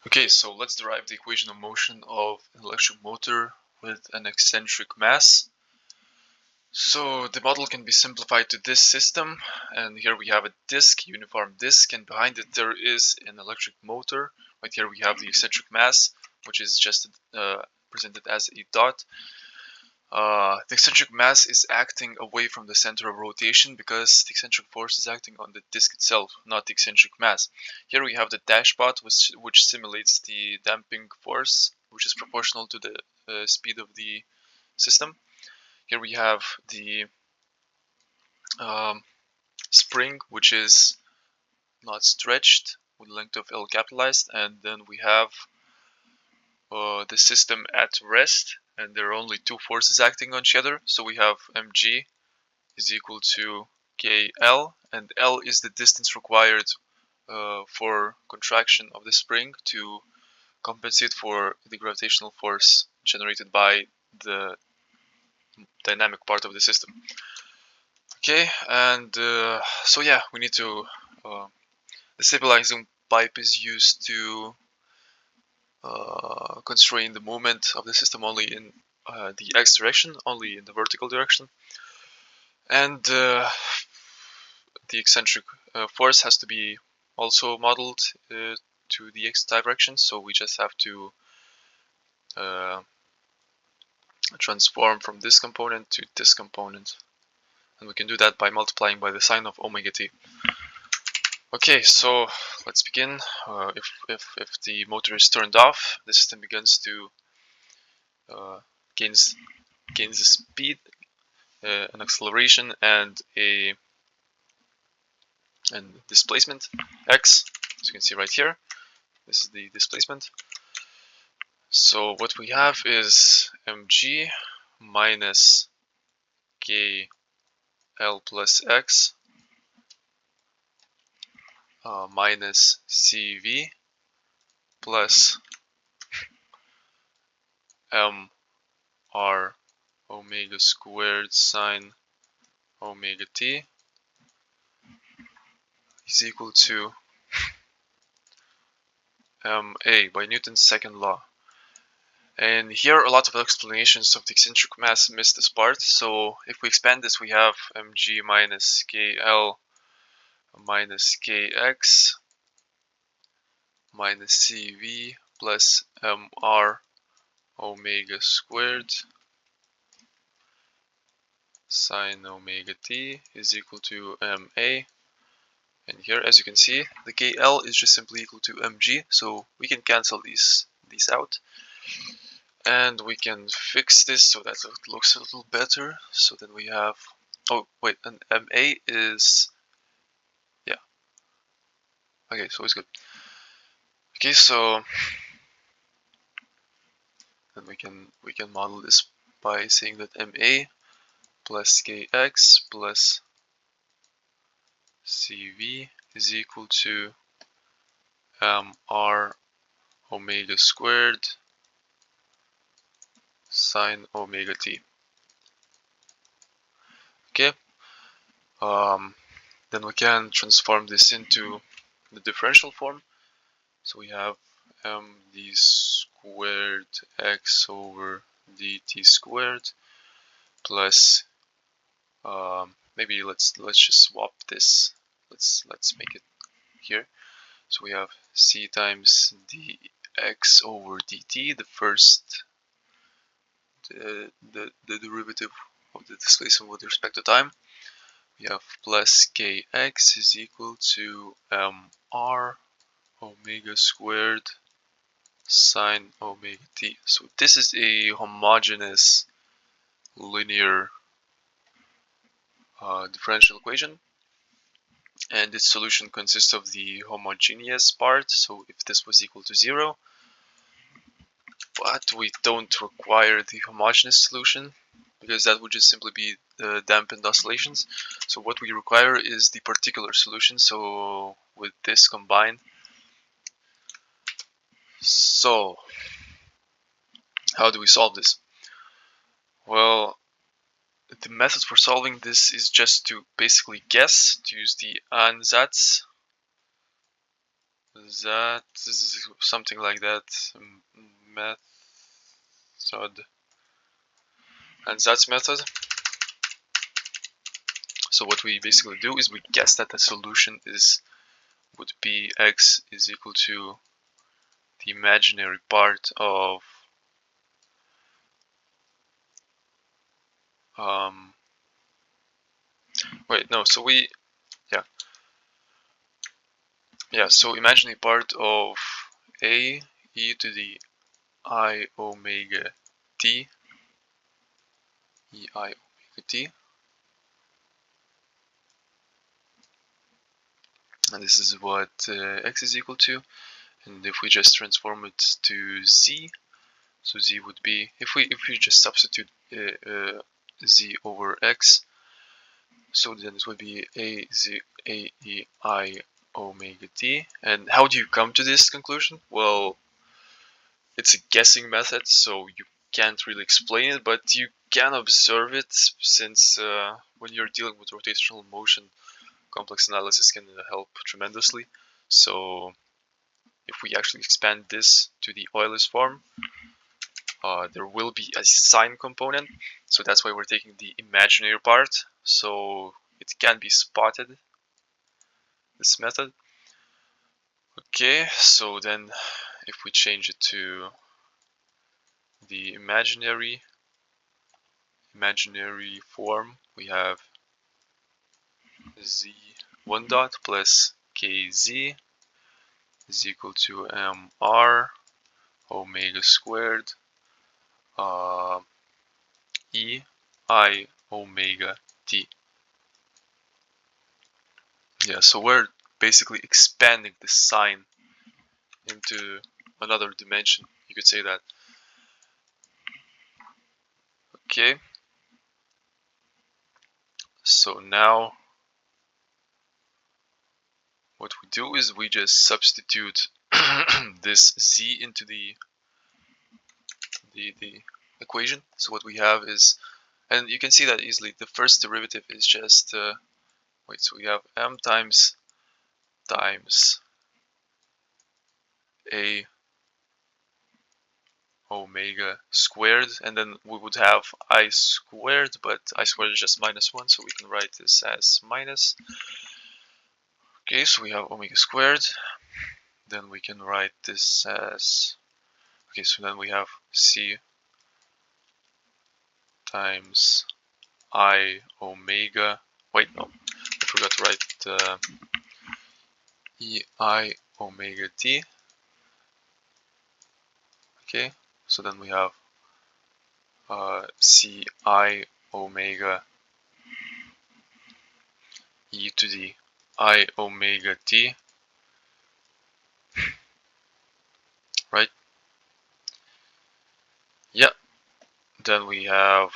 Okay, so let's derive the equation of motion of an electric motor with an eccentric mass. So the model can be simplified to this system, and here we have a disk, uniform disk, and behind it there is an electric motor. Right here we have the eccentric mass, which is just presented as a dot. The eccentric mass is acting away from the center of rotation because the eccentric force is acting on the disk itself, not the eccentric mass. Here we have the dash dot, which simulates the damping force, which is proportional to the speed of the system. Here we have the spring, which is not stretched with length of L capitalized, and then we have the system at rest, and there are only two forces acting on each other. So we have mg is equal to KL, and L is the distance required for contraction of the spring to compensate for the gravitational force generated by the dynamic part of the system. Okay, and so yeah, we need to the stabilizing pipe is used to constrain the movement of the system only in the x direction, only in the vertical direction, and the eccentric force has to be also modeled to the x direction, so we just have to transform from this component to this component, and we can do that by multiplying by the sine of omega t. Okay, so let's begin. If the motor is turned off, the system begins to gains a speed, an acceleration, and displacement x, as you can see right here. This is the displacement. So what we have is mg minus kl plus x minus cv plus mr omega squared sine omega t is equal to ma by Newton's second law. And here a lot of explanations of the eccentric mass miss this part. So if we expand this, we have mg minus kl minus kx minus cv plus mr omega squared sine omega t is equal to ma. And here, as you can see, the kl is just simply equal to mg, so we can cancel these out. And we can fix this so that it looks a little better. So then we have, oh wait, and ma is, yeah, okay, so it's good. Okay, so then we can model this by saying that ma plus kx plus cv is equal to r omega squared sine omega t. Okay, then we can transform this into the differential form. So we have d squared x over dt squared plus maybe let's just swap this. Let's make it here. So we have c times dx over dt, the first the derivative of the displacement with respect to time. We have plus kx is equal to r omega squared sine omega t. So this is a homogeneous linear differential equation, and its solution consists of the homogeneous part. So if this was equal to 0, but we don't require the homogeneous solution because that would just simply be dampened oscillations. So what we require is the particular solution. So with this combined, so how do we solve this? Well, the method for solving this is just to basically guess, to use the ansatz that is something like that method, and that's method. So what we basically do is we guess that the solution would be x is equal to the imaginary part of wait, no, so we so imaginary part of a e to the I omega t e I omega t, and this is what x is equal to. And if we just transform it to z, so z would be, if we just substitute z over x, so then it would be a e I omega t. And how do you come to this conclusion? Well, it's a guessing method, so you can't really explain it, but you can observe it, since when you're dealing with rotational motion, complex analysis can help tremendously. So if we actually expand this to the Euler's form, there will be a sine component, so that's why we're taking the imaginary part, so it can be spotted, this method. Okay, so then if we change it to the imaginary form, we have z1 dot plus kz is equal to mr omega squared e I omega t. Yeah, so we're basically expanding the sign into another dimension, you could say that. Okay, so now what we do is we just substitute this z into the equation. So what we have is, and you can see that easily, the first derivative is just so we have m times a omega squared, and then we would have I squared, but I squared is just -1, so we can write this as minus. Okay, so we have omega squared, then we can write this as, okay, so then we have c times I omega, wait, no, I forgot to write e I omega t. Okay, so then we have c I omega e to the I omega t, right? Yeah, then we have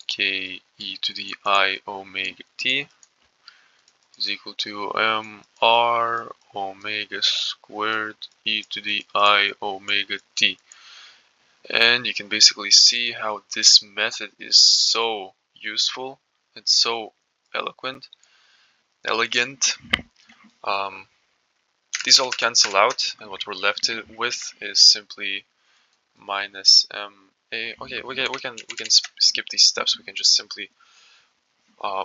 k e to the I omega t is equal to mr omega squared e to the I omega t. And you can basically see how this method is so useful and so elegant. These all cancel out, and what we're left with is simply minus ma. Okay, we can skip these steps. We can just simply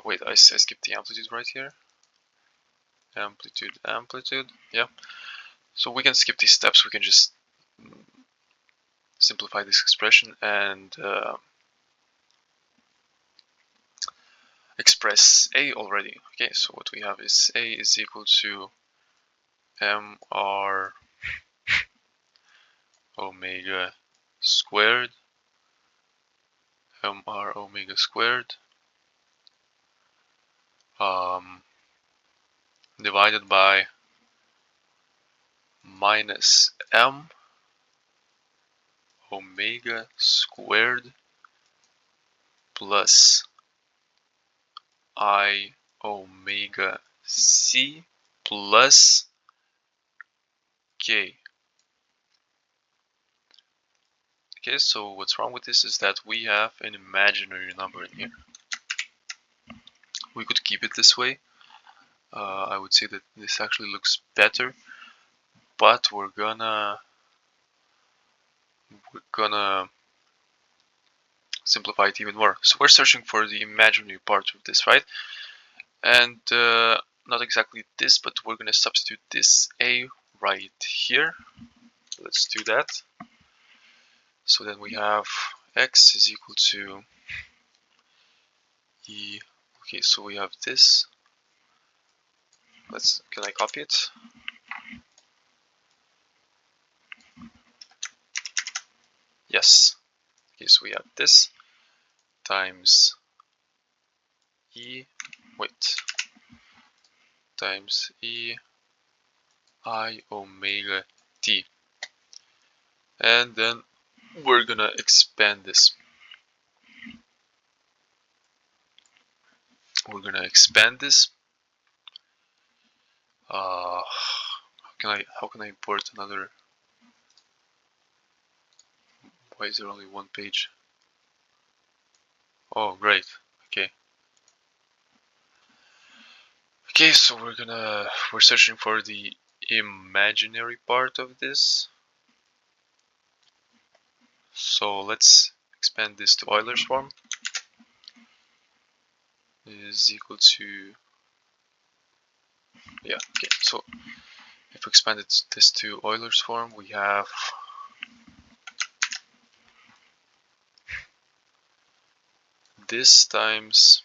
wait. I skipped the amplitude right here. Amplitude. Yeah. So we can skip these steps. We can just simplify this expression and express a already. Okay, so what we have is a is equal to mr omega squared divided by minus m omega squared plus I omega c plus k. Okay, so what's wrong with this is that we have an imaginary number in here. We could keep it this way, I would say that this actually looks better, but we're gonna simplify it even more. So we're searching for the imaginary part of this, right? And not exactly this, but we're gonna substitute this a right here. Let's do that. So then we have x is equal to e. Okay, so we have this. Can I copy it? Yes. Okay, so we have this times e, times e I omega t. And then we're gonna expand this. We're gonna expand this. How can I import another? Why is there only one page? Oh, great. Okay. Okay, so we're searching for the imaginary part of this. So let's expand this to Euler's form. Is equal to, yeah, okay, so if we expand this to Euler's form, we have this times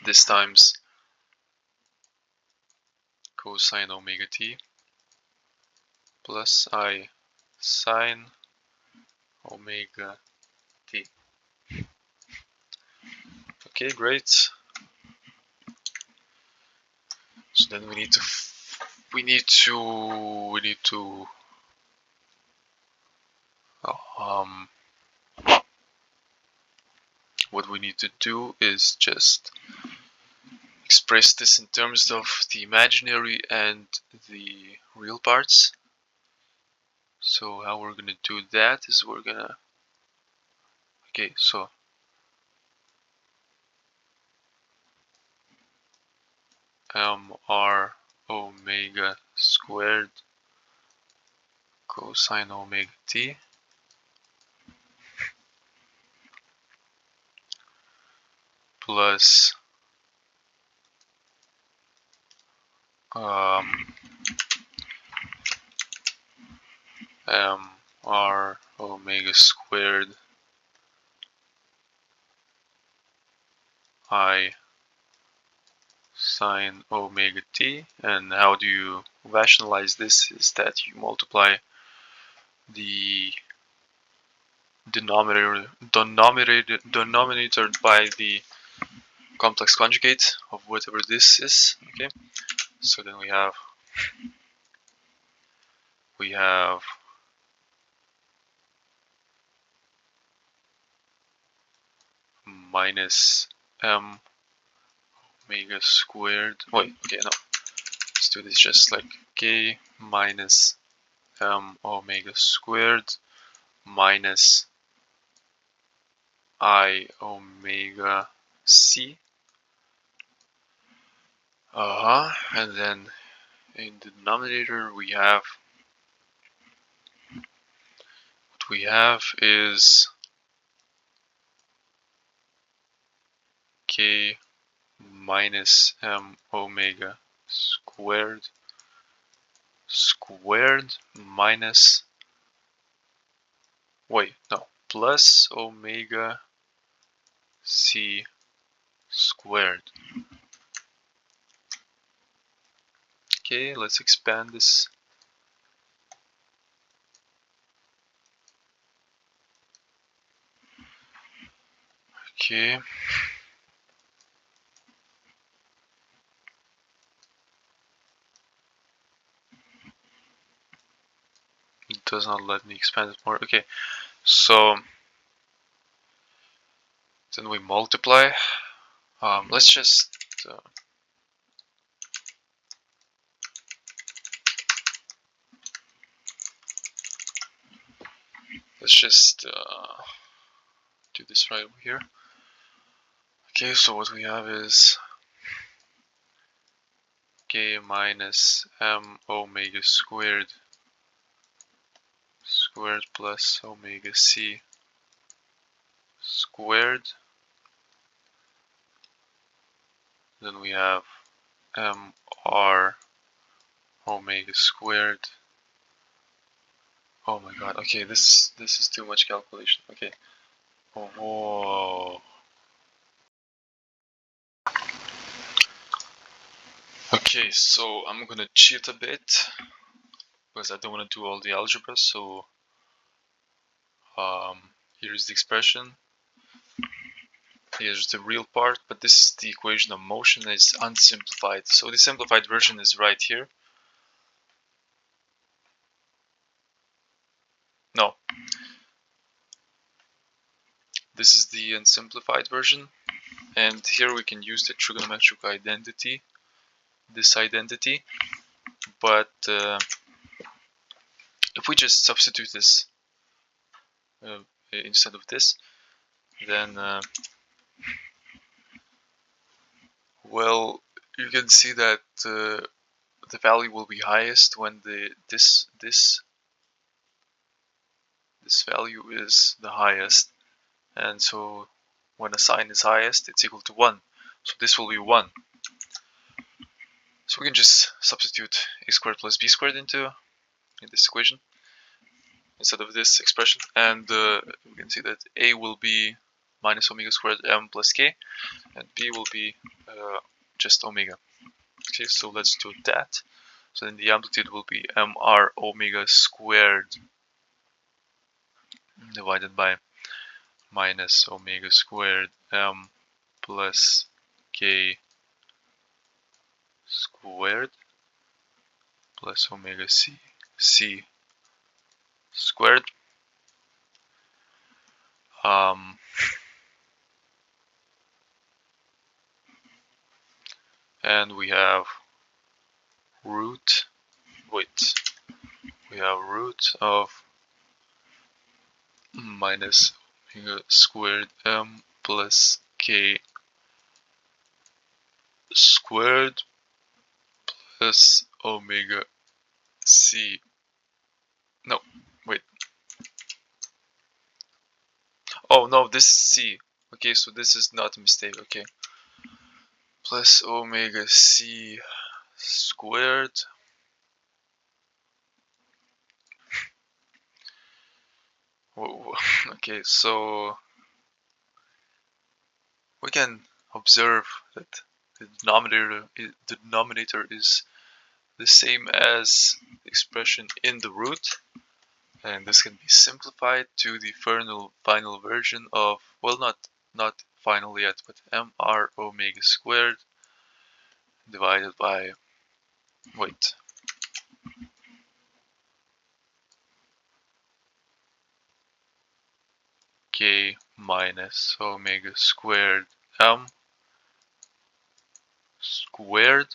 this times cosine omega t plus I sine omega t. Okay, great. So then we need to what we need to do is just express this in terms of the imaginary and the real parts. So how we're gonna do that is okay, so mr omega squared cosine omega t plus mr omega squared I sine omega t. And how do you rationalize this is that you multiply the denominator by the complex conjugate of whatever this is. Okay, so then we have minus m omega squared. Wait, okay, no, let's do this just like k minus m omega squared minus I omega c. And then in the denominator we have is k minus m omega squared minus plus omega c squared. Okay, let's expand this. Okay. It does not let me expand it more. Okay, so then we multiply. Let's just do this right over here. Okay, so what we have is k minus m omega squared plus omega c squared. Then we have mr omega squared. Oh my god, okay, this is too much calculation. Okay. Whoa. Okay, so I'm gonna cheat a bit because I don't want to do all the algebra. So here's the expression. Here's the real part, but this is the equation of motion. It's unsimplified. So the simplified version is right here. No, this is the unsimplified version, and here we can use the trigonometric identity, this identity. But if we just substitute this instead of this, then well, you can see that the value will be highest when this value is the highest, and so when a sign is highest, it's equal to 1. So this will be 1. So we can just substitute a squared plus b squared in this equation instead of this expression, and we can see that a will be minus omega squared m plus k, and b will be just omega. Okay, so let's do that. So then the amplitude will be mr omega squared divided by minus omega squared m plus k squared plus omega c squared. And we have root of minus omega squared m plus k squared plus omega c. No, wait. Oh no, this is c. Okay, so this is not a mistake. Okay, plus omega c squared. Okay, so we can observe that the denominator is the same as the expression in the root, and this can be simplified to the final version of, well, not final yet, but mr omega squared divided by, wait, k minus omega squared m squared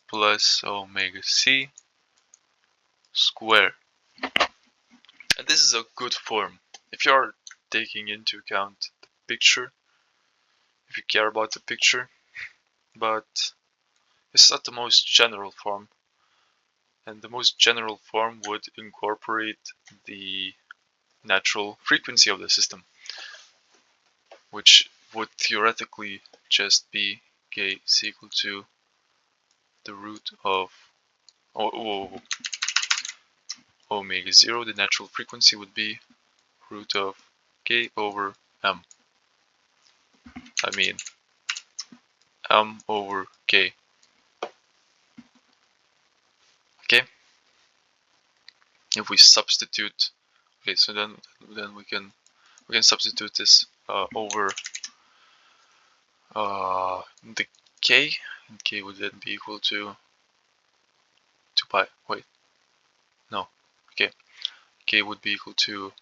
plus omega c squared. And this is a good form if you're taking into account the picture, if you care about the picture, but it's not the most general form. And the most general form would incorporate the natural frequency of the system, which would theoretically just be k is equal to the root of omega 0. The natural frequency would be root of k over m. I mean m over k. Okay. If we substitute, okay, so then we can substitute this over the k, and k would then be equal to 2 pi. Wait, no. Okay, k would be equal to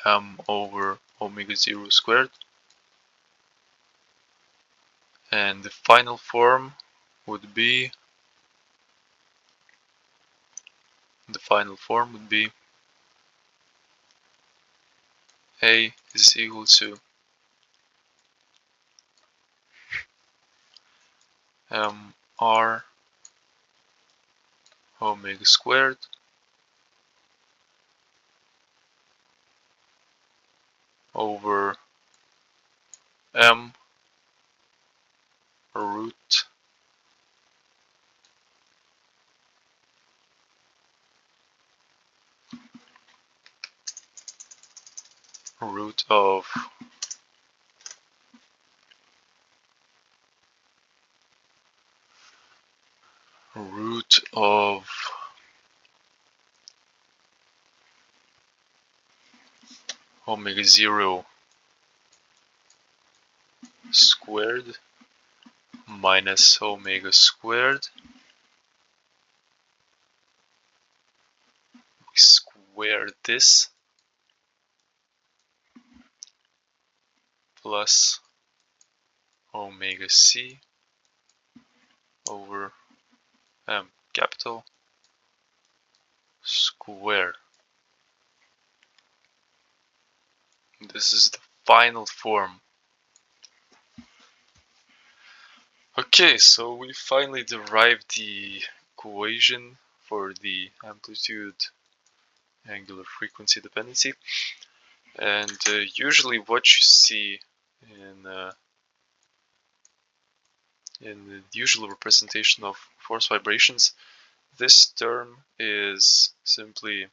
m over omega 0 squared, and the final form would be A is equal to R omega squared over M root of omega 0 squared minus omega squared. We square this plus omega c over M capital square. This is the final form. Okay, so we finally derived the equation for the amplitude-angular frequency dependency, and usually what you see in the usual representation of force vibrations, this term is simply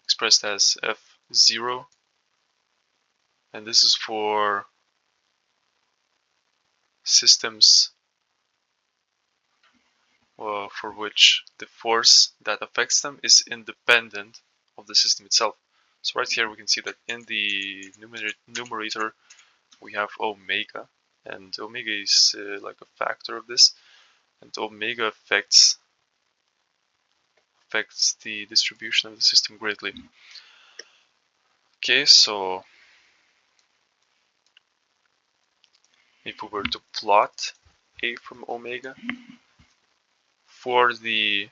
expressed as F0, and this is for systems for which the force that affects them is independent of the system itself. So right here we can see that in the numerator we have omega, and omega is like a factor of this, and omega affects the distribution of the system greatly. Okay, so if we were to plot A from omega for the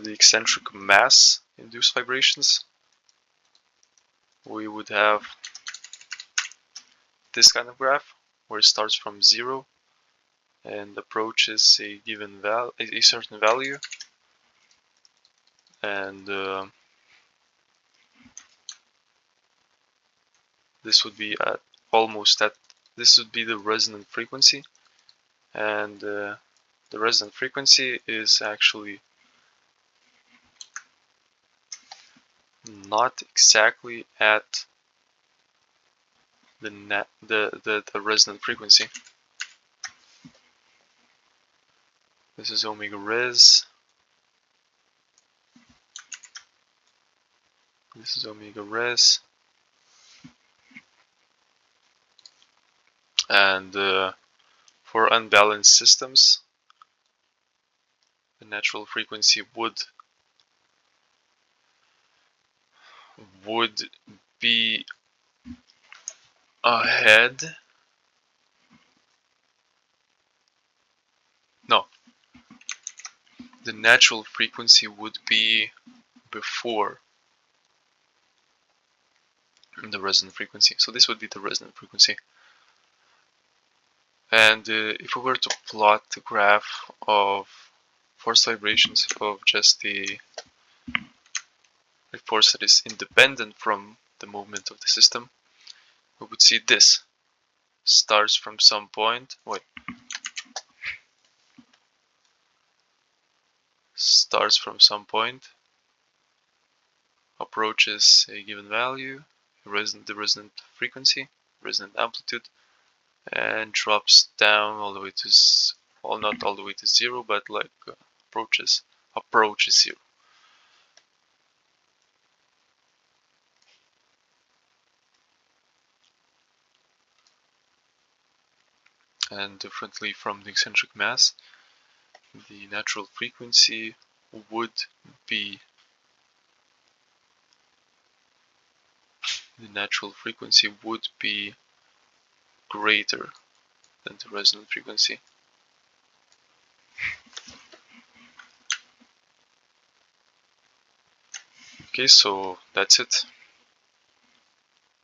eccentric mass induced vibrations, we would have this kind of graph where it starts from 0 and approaches a given a certain value, and this would be at this would be the resonant frequency, and the resonant frequency is actually not exactly at the resonant frequency. This is omega res. This is omega res. And for unbalanced systems, the natural frequency would be ahead. No, the natural frequency would be before the resonant frequency. So this would be the resonant frequency. And if we were to plot the graph of force vibrations of just the force that is independent from the movement of the system, we would see this starts from some point. Starts from some point, approaches a given value, the resonant frequency, resonant amplitude, and drops down all the way to, well, not all the way to 0, but like approaches 0. And differently from the eccentric mass, the natural frequency would be greater than the resonant frequency. Okay, so that's it.